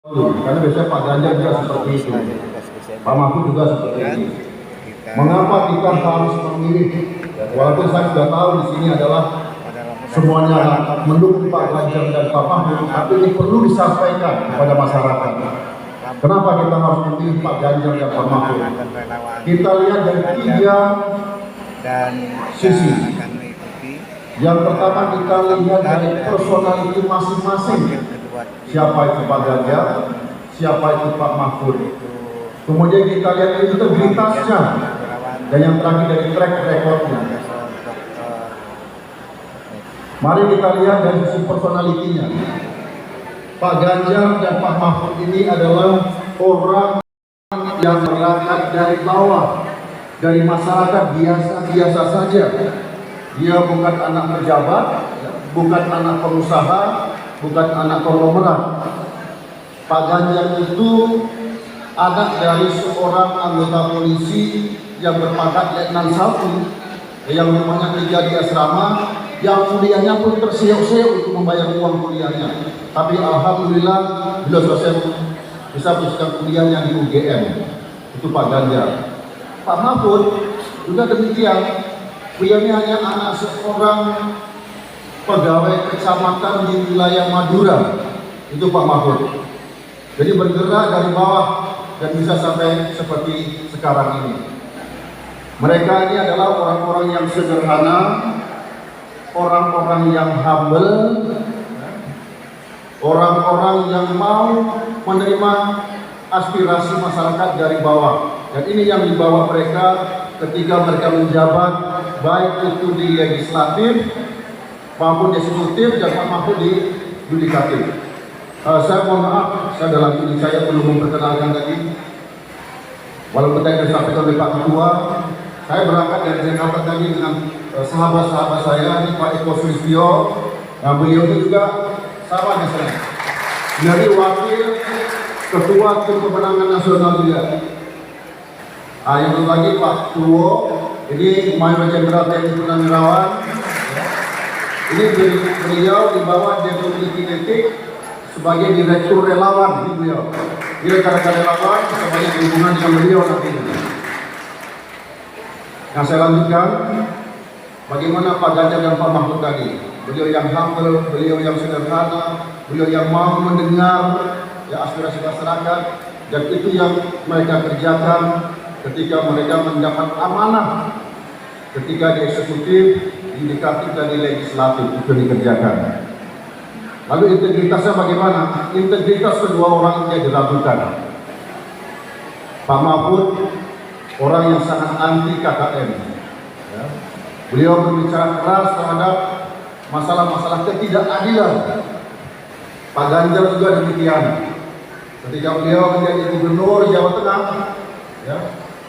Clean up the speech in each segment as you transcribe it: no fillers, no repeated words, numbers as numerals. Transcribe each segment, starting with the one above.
Karena biasanya Pak Ganjar juga seperti itu, Pak Mahfud juga seperti itu. Mengapa kita harus memilih? Walaupun saya sudah tahu di sini adalah semuanya mendukung Pak Ganjar dan Pak Mahfud, tapi ini perlu disampaikan kepada masyarakat. Kenapa kita harus memilih Pak Ganjar dan Pak Mahfud? Kita lihat dari tiga sisi. Yang pertama kita lihat dari personality masing-masing. Siapa itu Pak Ganjar, siapa itu Pak Mahfud. Kemudian kita lihat integritasnya, dan yang terakhir dari track recordnya. Mari kita lihat dari sisi personalitinya. Pak Ganjar dan Pak Mahfud ini adalah orang yang berangkat dari bawah, dari masyarakat biasa-biasa saja. Dia bukan anak pejabat, bukan anak pengusaha, bukan anak konglomerat. Pak Ganjar itu anak dari seorang anggota polisi yang berpangkat Letnan 1, yang rumahnya kerja di asrama, yang kuliahnya pun terseok-seok untuk membayar uang kuliahnya. Tapi alhamdulillah beliau selesai bisa melanjutkan kuliahnya di UGM. Itu Pak Ganjar. Pak Mahfud juga demikian. Beliau ini hanya anak seorang pegawai kecamatan di wilayah Madura. Itu Pak Mahfud. Jadi bergerak dari bawah dan bisa sampai seperti sekarang ini. Mereka ini adalah orang-orang yang sederhana, orang-orang yang humble, orang-orang yang mau menerima aspirasi masyarakat dari bawah. Dan ini yang dibawa mereka ketika mereka menjabat, baik itu di legislatif maupun di eksekutif dan Pak Mahfud di yudikatif. Saya mohon maaf, saya dalam ini saya belum memperkenalkan tadi. Walaupun tadi disampaikan oleh Pak Ketua, saya berangkat dari Jakarta tadi dengan sahabat-sahabat saya, ini Pak Eko Sulistyo. Nah, beliau itu juga sama dengan saya. Dari wakil Ketua Tim Pemenangan Nasional juga. Yang satu lagi Pak Tuwo, ini Mayor Jenderal TNI Purnawirawan. Ini beliau di bawah Deputi Kinetik sebagai Direktur Relawan, ini beliau. Direktur Relawan sebagai hubungan dengan beliau nanti. Nah, saya lanjutkan. Bagaimana Pak Ganjar dan Pak Mahfud tadi? Beliau yang humble, beliau yang sederhana, beliau yang mau mendengar ya aspirasi masyarakat, dan itu yang mereka kerjakan ketika mereka mendapat amanah ketika di eksekutif, di yudikatif dan di legislatif itu dikerjakan. Lalu integritasnya bagaimana? Integritas kedua orang ini diragukan. Pak Mahfud orang yang sangat anti KKN. Ya. Beliau berbicara keras terhadap masalah-masalah ketidakadilan. Pak Ganjar juga demikian. Ketika beliau menjadi gubernur Jawa Tengah, ya,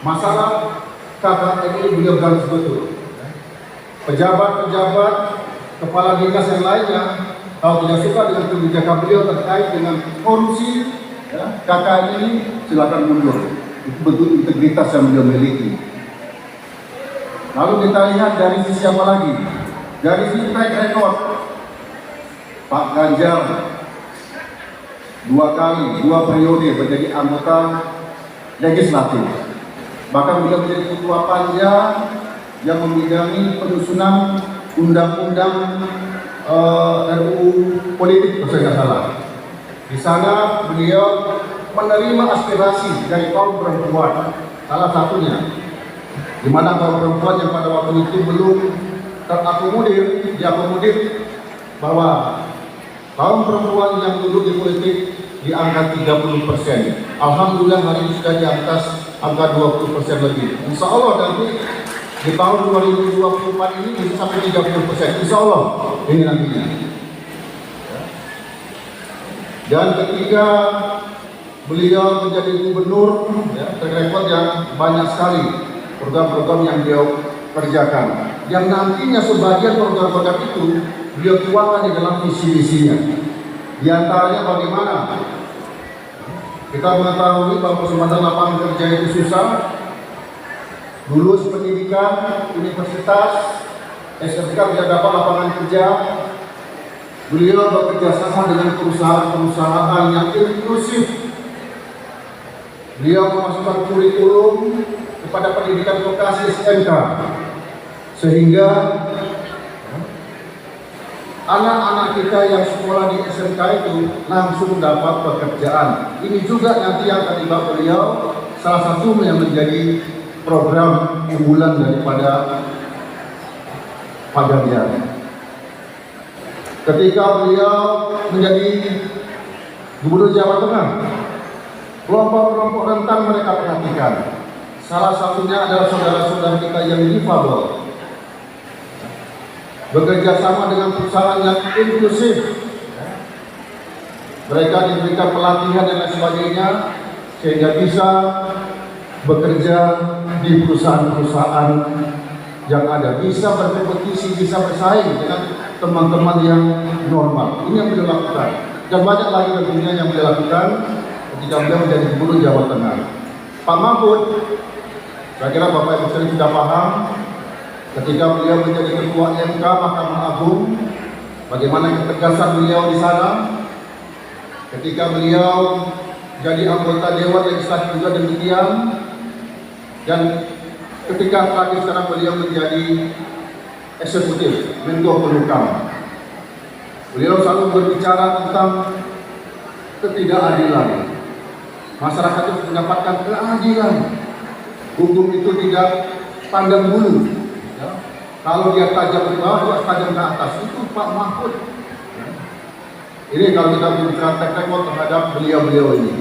masalah KKN ini beliau garis betul. Pejabat-pejabat, kepala dinas yang lainnya, kalau tidak suka dengan kebijakan beliau terkait dengan korupsi, ya, KKN ini silakan mundur. Itu bentuk integritas yang beliau miliki. Lalu kita lihat dari sisi apa lagi? Dari sisi track record, Pak Ganjar 2 periode menjadi anggota legislatif. Bahkan beliau menjadi ketua panja yang membidangi penyusunan undang-undang RUU politik, kalau saya tidak salah. Di sana beliau menerima aspirasi dari kaum perempuan, salah satunya, di mana kaum perempuan yang pada waktu itu belum terakomodir, diakomodir bahwa kaum perempuan yang duduk di politik di angka 30%. Alhamdulillah hari ini sudah di atas angka 20% lebih. Insya Allah nanti di tahun 2024 ini bisa sampai 30%. Insya Allah ini nantinya. Dan ketika beliau menjadi gubernur, ya, terrekod yang banyak sekali program-program yang beliau kerjakan. Yang nantinya sebagian program-program itu beliau tuangkan di dalam visi-visinya. Di antaranya bagaimana kita mengetahui bahwa kesempatan lapangan kerja itu susah. Lulus pendidikan universitas, SMK bisa dapat lapangan kerja. Beliau bekerja sama dengan perusahaan-perusahaan yang inklusif. Beliau memasukkan kurikulum kepada pendidikan vokasi SMK, sehingga anak-anak kita yang sekolah di SMK itu langsung dapat pekerjaan. Ini juga nanti yang akan dibawa beliau, salah satu yang menjadi program unggulan daripada Pak Ganjar. Ketika beliau menjadi Gubernur Jawa Tengah, kelompok-kelompok rentan mereka perhatikan. Salah satunya adalah saudara-saudara kita yang difabel. Bekerja sama dengan perusahaan yang inklusif. Mereka diberikan pelatihan dan lain sebagainya sehingga bisa bekerja di perusahaan-perusahaan yang ada, bisa berkompetisi, bisa bersaing dengan teman-teman yang normal. Ini yang beliau lakukan, dan banyak lagi tentunya yang beliau lakukan ketika beliau menjadi Gubernur Jawa Tengah. Pak Mahfud, saya kira Bapak Ibu sekalian sudah paham ketika beliau menjadi Ketua MK Mahkamah Agung, bagaimana ketegasan beliau di sana. Ketika beliau jadi anggota Dewan Legislatif juga demikian, dan ketika terakhir sekarang beliau menjadi eksekutif, Menko Polhukam, beliau selalu berbicara tentang ketidakadilan. Masyarakat itu mendapatkan keadilan. Hukum itu tidak pandang bulu. Ya. Kalau dia tajam ke bawah, dia tajam ke atas. Itu Pak Mahfud. Ya. Ini kalau kita berbicara track record terhadap beliau-beliau ini.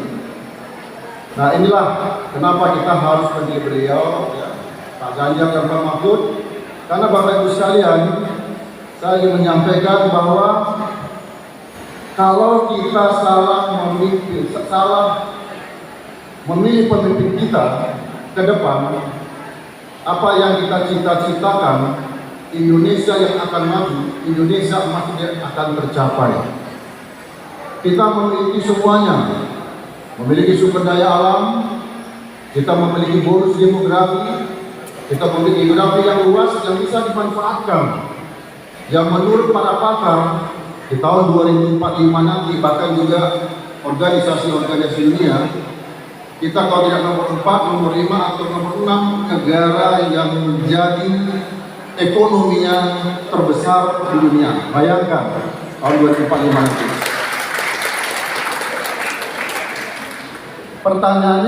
Nah, inilah kenapa kita harus memilih beliau, ya, Pak Ganjar dan Pak Mahfud. Karena Bapak Ibu sekalian, saya ingin menyampaikan bahwa kalau kita salah memilih pemimpin kita ke depan, apa yang kita cita-citakan, Indonesia yang akan maju, Indonesia emas akan tercapai. Kita memiliki semuanya, memiliki sumber daya alam, kita memiliki bonus demografi, kita memiliki geografi yang luas yang bisa dimanfaatkan. Yang menurut para pakar di tahun 2045 nanti, bahkan juga organisasi-organisasi dunia, kita kalau tidak nomor 4, nomor 5 atau nomor 6 negara yang menjadi ekonominya terbesar di dunia. Bayangkan tahun 2045 nanti. Pertanyaannya,